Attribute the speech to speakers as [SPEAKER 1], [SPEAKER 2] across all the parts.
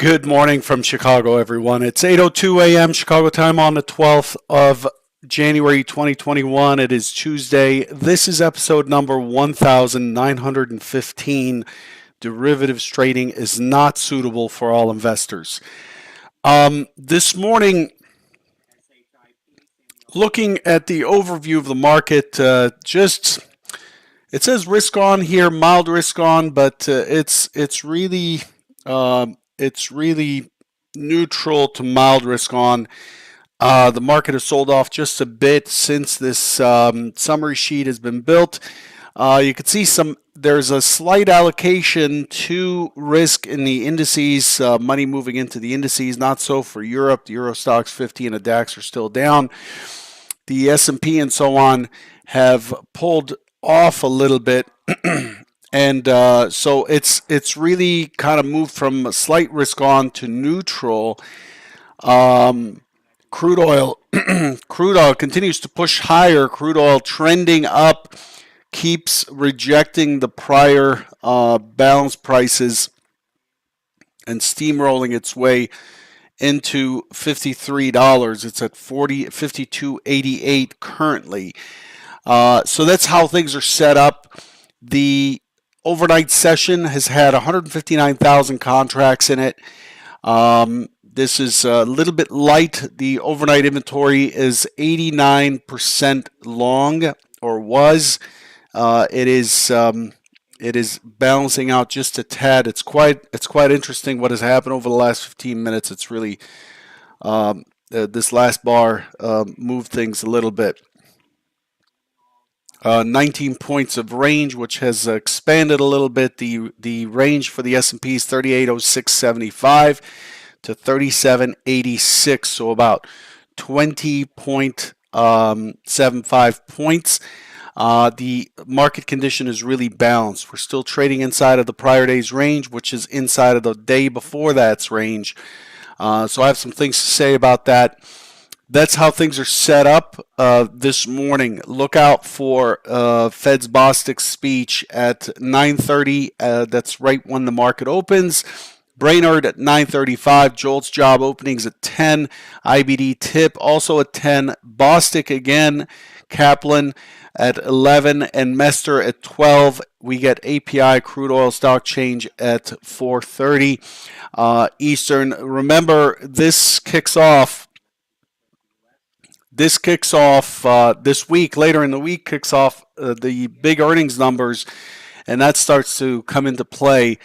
[SPEAKER 1] Good morning from Chicago, everyone. It's 8:02 a.m. Chicago time on the 12th of January 2021. It is Tuesday. This is episode number 1915. Derivatives trading is not suitable for all investors. This morning, looking at the overview of the market, it says risk on here, mild risk on, but it's really neutral to mild risk on. The market has sold off just a bit since this summary sheet has been built. You can see there's a slight allocation to risk in the indices, money moving into the indices. Not so for Europe. The Euro Stoxx 50 and the DAX are still down. The S&P and so on have pulled off a little bit. And so it's really kind of moved from a slight risk on to neutral. Crude oil continues to push higher. Crude oil trending up, keeps rejecting the prior balance prices and steamrolling its way into $53. It's at $52.88 currently. So that's how things are set up. The overnight session has had 159,000 contracts in it. This is a little bit light. The overnight inventory is 89% long, or was. It is balancing out just a tad. It's quite interesting what has happened over the last 15 minutes. It's really this last bar moved things a little bit. 19 points of range, which has expanded a little bit. The range for the S&P is 3806.75 to 3786, so about 20.75 points. The market condition is really balanced. We're still trading inside of the prior day's range, which is inside of the day before that's range. So I have some things to say about that. That's how things are set up this morning. Look out for Fed's Bostic's speech at 9:30. That's right when the market opens. Brainerd at 9:35. Jolt's job openings at 10. IBD tip also at 10. Bostic again. Kaplan at 11 and Mester at 12. We get API crude oil stock change at 4:30 Eastern. Remember, this kicks off this week. Later in the week kicks off the big earnings numbers, and that starts to come into play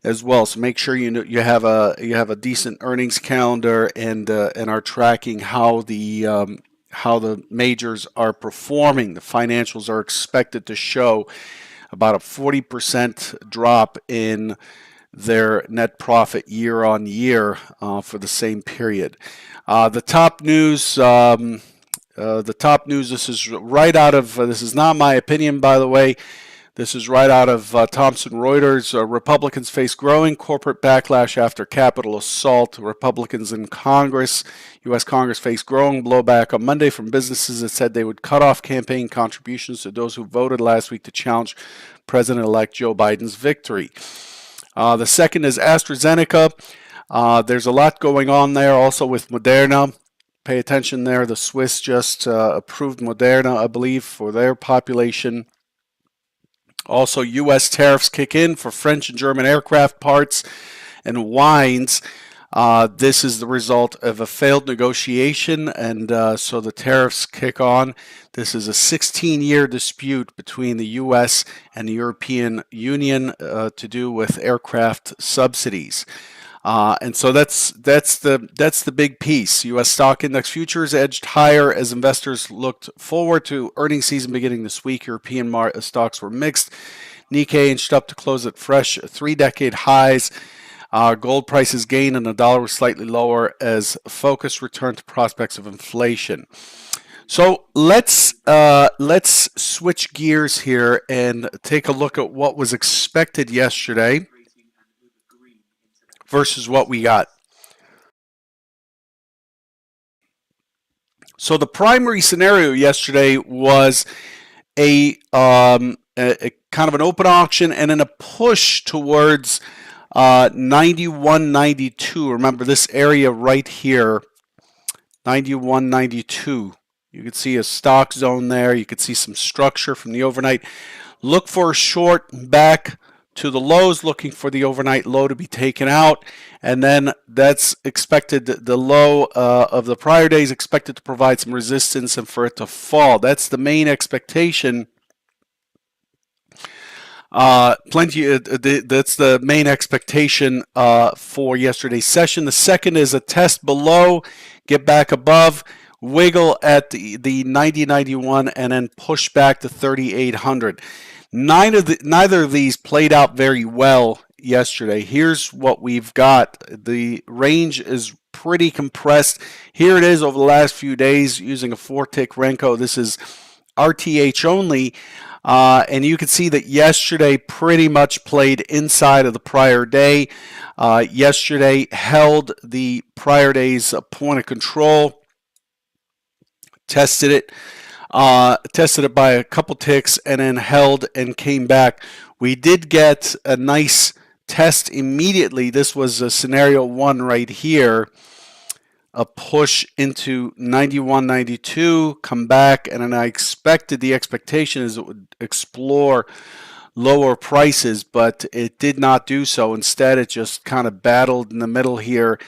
[SPEAKER 1] as well. So make sure you have a decent earnings calendar and are tracking how the majors are performing. The financials are expected to show about a 40% drop in their net profit year on year for the same period. The top news. This is right out of. This is not my opinion, by the way. This is right out of Thomson Reuters. Republicans face growing corporate backlash after Capitol assault. Republicans in Congress, U.S. Congress, face growing blowback on Monday from businesses that said they would cut off campaign contributions to those who voted last week to challenge President-elect Joe Biden's victory. The second is AstraZeneca. There's a lot going on there also with Moderna. Pay attention there. The Swiss just approved Moderna, I believe, for their population. Also, U.S. tariffs kick in for French and German aircraft parts and wines. This is the result of a failed negotiation, and so the tariffs kick on. This is a 16-year dispute between the U.S. and the European Union to do with aircraft subsidies. And so that's the big piece. U.S. stock index futures edged higher as investors looked forward to earnings season beginning this week. European stocks were mixed. Nikkei inched up to close at fresh 3-decade highs. Gold prices gained and the dollar was slightly lower as focus returned to prospects of inflation. So let's switch gears here and take a look at what was expected yesterday versus what we got. So the primary scenario yesterday was a kind of an open auction and then a push towards 91.92. Remember this area right here, 91.92. You can see a stock zone there. You can see some structure from the overnight. Look for a short back to the lows, looking for the overnight low to be taken out, and then that's expected, the low of the prior day is expected to provide some resistance and for it to fall. That's the main expectation. That's the main expectation for yesterday's session. The second is a test below, get back above, wiggle at the 90.91, and then push back to 3,800. Neither of these played out very well yesterday. Here's what we've got. The range is pretty compressed. Here it is over the last few days using a 4-tick Renko. This is RTH only. And you can see that yesterday pretty much played inside of the prior day. Yesterday held the prior day's point of control, tested it by a couple ticks, and then held and came back. We did get a nice test immediately. This was a scenario 1 right here. A push into 91.92, come back, and then the expectation is it would explore lower prices, but it did not do so. Instead, it just kind of battled in the middle here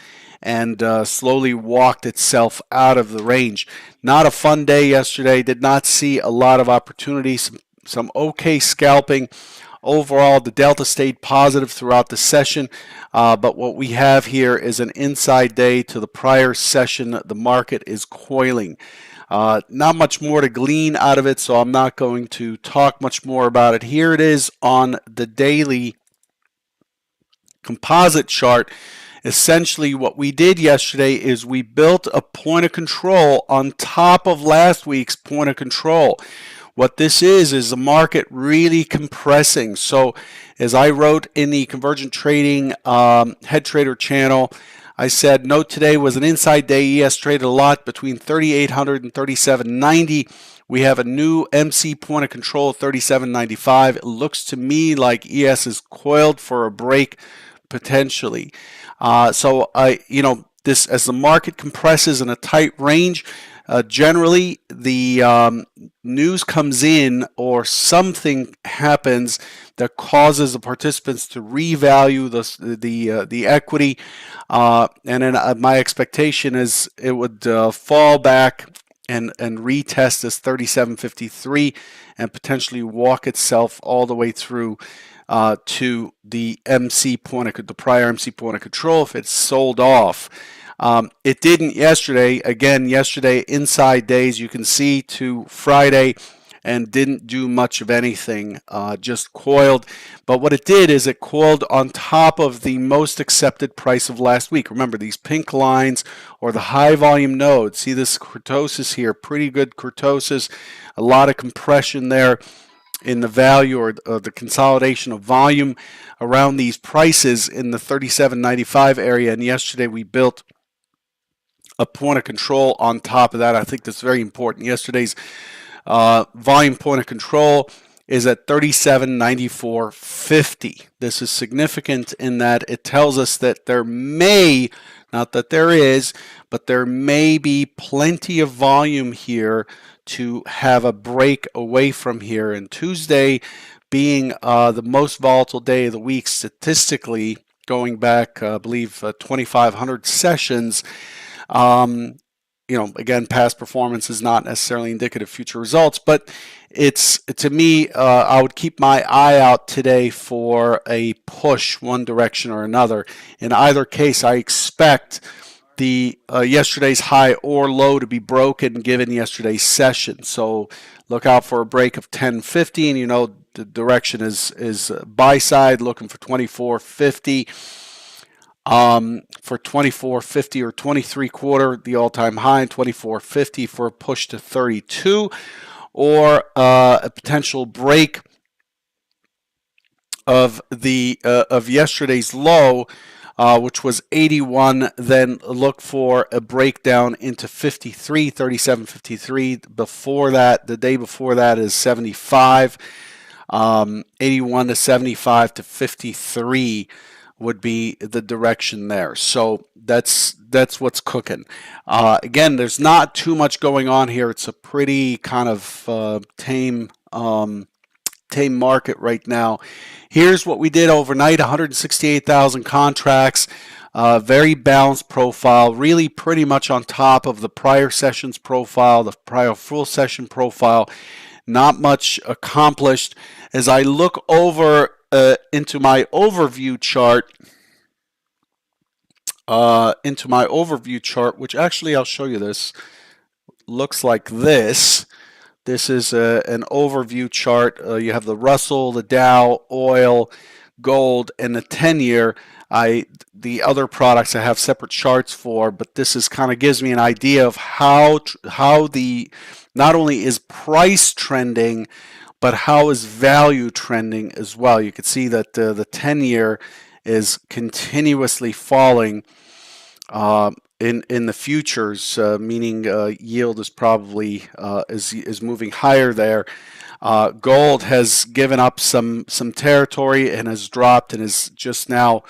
[SPEAKER 1] and slowly walked itself out of the range. Not a fun day yesterday. Did not see a lot of opportunities. Some okay scalping. Overall, the delta stayed positive throughout the session, but what we have here is an inside day to the prior session. The market is coiling. Not much more to glean out of it, so I'm not going to talk much more about it. Here it is on the daily composite chart. Essentially, what we did yesterday is we built a point of control on top of last week's point of control. What this is the market really compressing. So as I wrote in the Convergent Trading Head Trader channel, I said note today was an inside day. ES traded a lot between 3,800 and 3,790. We have a new MC point of control, 3,795. It looks to me like ES is coiled for a break potentially. This, as the market compresses in a tight range, generally the news comes in or something happens that causes the participants to revalue the equity, and then my expectation is it would fall back and retest this 37.53 and potentially walk itself all the way through to the prior MC point of control if it's sold off. It didn't yesterday. Again, yesterday inside days, you can see, to Friday, and didn't do much of anything, just coiled. But what it did is it coiled on top of the most accepted price of last week. Remember, these pink lines or the high volume nodes. See this kurtosis here, pretty good kurtosis, a lot of compression there in the value or the consolidation of volume around these prices in the 37.95 area. And yesterday we built a point of control on top of that. I think that's very important. Yesterday's volume point of control is at 37.94.50. This is significant in that it tells us that there may, not that there is, but there may be plenty of volume here to have a break away from here. And Tuesday being the most volatile day of the week statistically, going back, I believe, 2,500 sessions, again, past performance is not necessarily indicative of future results, but it's, to me, I would keep my eye out today for a push one direction or another. In either case, I expect the yesterday's high or low to be broken given yesterday's session. So look out for a break of 10.50, and the direction is buy side, looking for 24.50. For 24.50 or 23.25, the all-time high, and 24.50 for a push to 32, or a potential break of yesterday's low, which was 81. Then look for a breakdown into 53, 37.53. Before that, the day before that is 75. 81 to 75 to 53 would be the direction there. So that's what's cooking. Again, there's not too much going on here. It's a pretty kind of tame market right now. Here's what we did overnight: 168,000 contracts. Very balanced profile, really pretty much on top of the prior session's profile, the prior full session profile. Not much accomplished. As I look over into my overview chart, which actually I'll show you this, looks like this. This is an overview chart. You have the Russell, the Dow, oil, gold, and the 10-year. The other products I have separate charts for, but this is kind of gives me an idea of how the not only is price trending, but how is value trending as well. You can see that the 10-year is continuously falling in the futures, meaning yield is probably is moving higher there. Gold has given up some territory and has dropped and is just now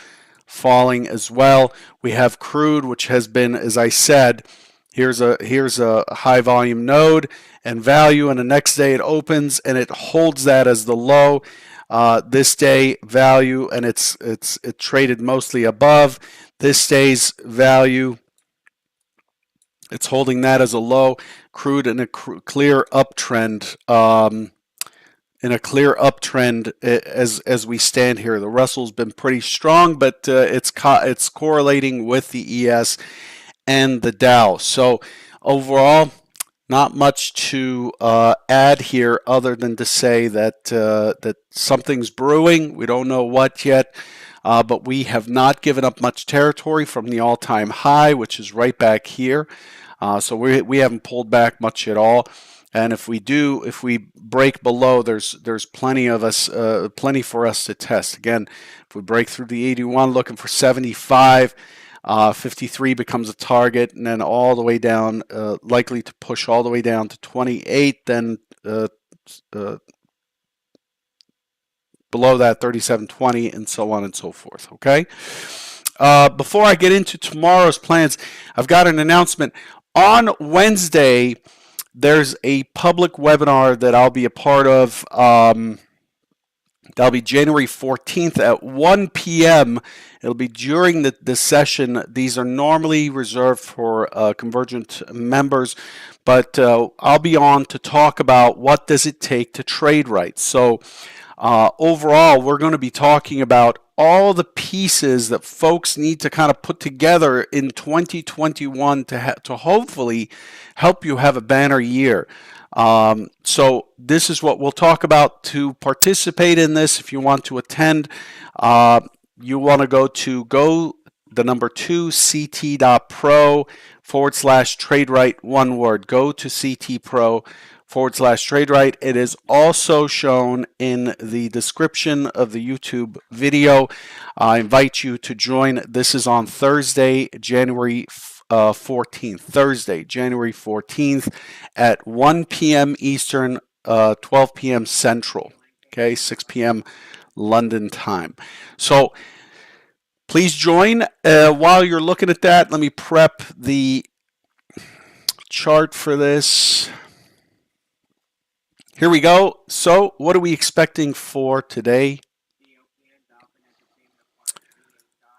[SPEAKER 1] falling as well. We have crude, which has been, as I said, here's a high volume node and value, and the next day it opens and it holds that as the low. This day value, and it traded mostly above. This day's value, it's holding that as a low. Crude in a clear uptrend. As we stand here. The Russell's been pretty strong, but it's correlating with the ES and the Dow. So overall, not much to add here other than to say that that something's brewing. We don't know what yet, but we have not given up much territory from the all-time high, which is right back here. So we haven't pulled back much at all. And if we break below, there's plenty for us to test. Again, if we break through the 81, looking for 75, 53 becomes a target, and then all the way down, likely to push all the way down to 28. Then below that, 37.20, and so on and so forth. Okay. Before I get into tomorrow's plans, I've got an announcement. On Wednesday, there's a public webinar that I'll be a part of. That'll be January 14th at 1 p.m. It'll be during the session. These are normally reserved for Convergent members, but I'll be on to talk about what does it take to trade right. So overall, we're going to be talking about all the pieces that folks need to kind of put together in 2021 to hopefully help you have a banner year. So this is what we'll talk about. To participate in this, if you want to attend, you want to go to the number 2ct.pro/trade right, one word. Go to ctpro/trade right. It is also shown in the description of the YouTube video. I invite you to join. This is on Thursday, January 14th. Thursday, January 14th at 1 p.m. Eastern, 12 p.m. Central. Okay, 6 p.m. London time. So please join. While you're looking at that, let me prep the chart for this. Here we go. So what are we expecting for today?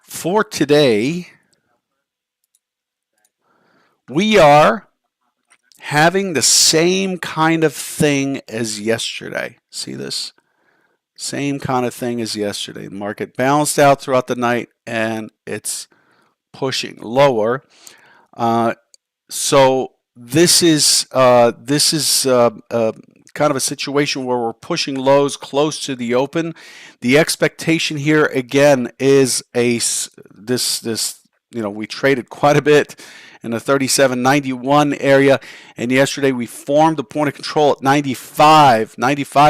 [SPEAKER 1] For today, we are having the same kind of thing as yesterday. See this? Same kind of thing as yesterday. The market balanced out throughout the night and it's pushing lower. So this is kind of a situation where we're pushing lows close to the open. The expectation here again is we traded quite a bit in the 37.91 area, and yesterday we formed a point of control at 95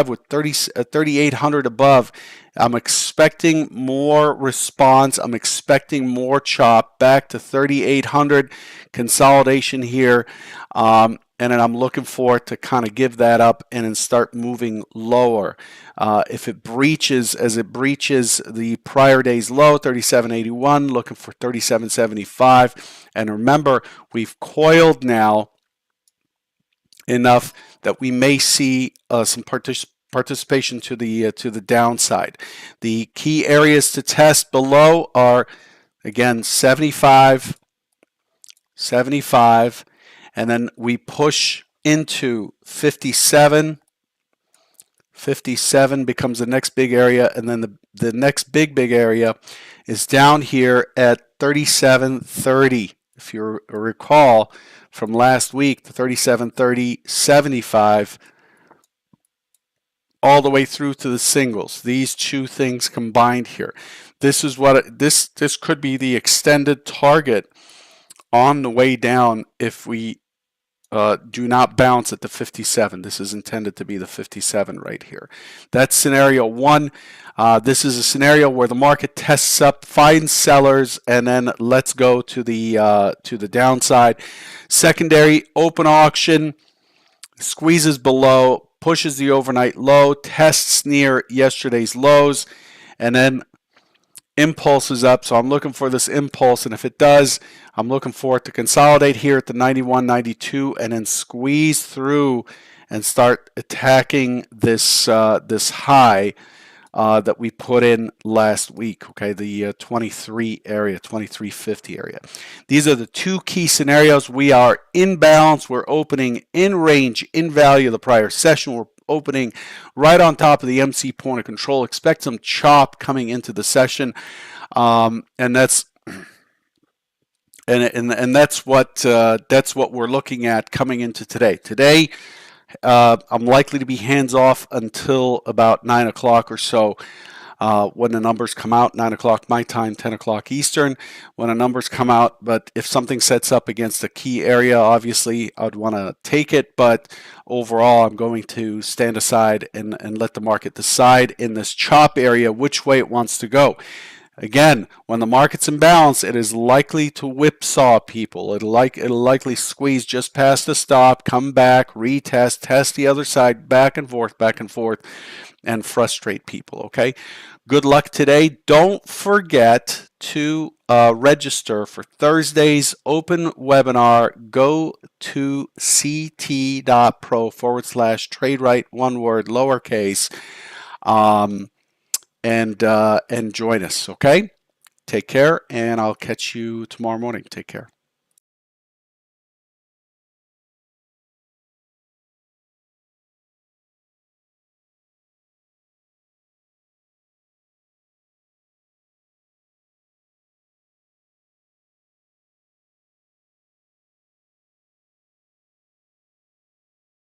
[SPEAKER 1] with 3,800 above. I'm expecting more response. I'm expecting more chop back to 3,800 consolidation here. and then I'm looking for it to kind of give that up and then start moving lower. If it breaches, as it breaches the prior day's low, 37.81, looking for 37.75. And remember, we've coiled now enough that we may see some participation to the downside. The key areas to test below are, again, 75, 75, and then we push into 57. 57 becomes the next big area, and then the next big area is down here at 37.30. If you recall from last week, the 37.30.75 all the way through to the singles. These two things combined here. This is what this could be the extended target on the way down if we do not bounce at the 57. This is intended to be the 57 right here. That's scenario one. This is a scenario where the market tests up, finds sellers, and then let's go to the downside. Secondary open auction, squeezes below, pushes the overnight low, tests near yesterday's lows, and then impulse is up. So I'm looking for this impulse, and if it does, I'm looking for it to consolidate here at the 91.92 and then squeeze through and start attacking this this high that we put in last week, okay, the 23 area, 23.50 area. These are the two key scenarios. We are in balance. We're opening in range, in value of the prior session. We're opening right on top of the MC point of control. Expect some chop coming into the session, and that's that's what we're looking at coming into today. Today, I'm likely to be hands off until about 9 o'clock or so. When the numbers come out, 9 o'clock my time, 10 o'clock Eastern, when the numbers come out. But if something sets up against a key area, obviously I'd want to take it. But overall, I'm going to stand aside and let the market decide in this chop area which way it wants to go. Again, when the market's in balance, it is likely to whipsaw people. It'll likely squeeze just past the stop, come back, retest, test the other side, back and forth, and frustrate people, okay? Good luck today. Don't forget to register for Thursday's open webinar. Go to ct.pro/trade right, one word, lowercase, and join us, okay? Take care, and I'll catch you tomorrow morning. Take care.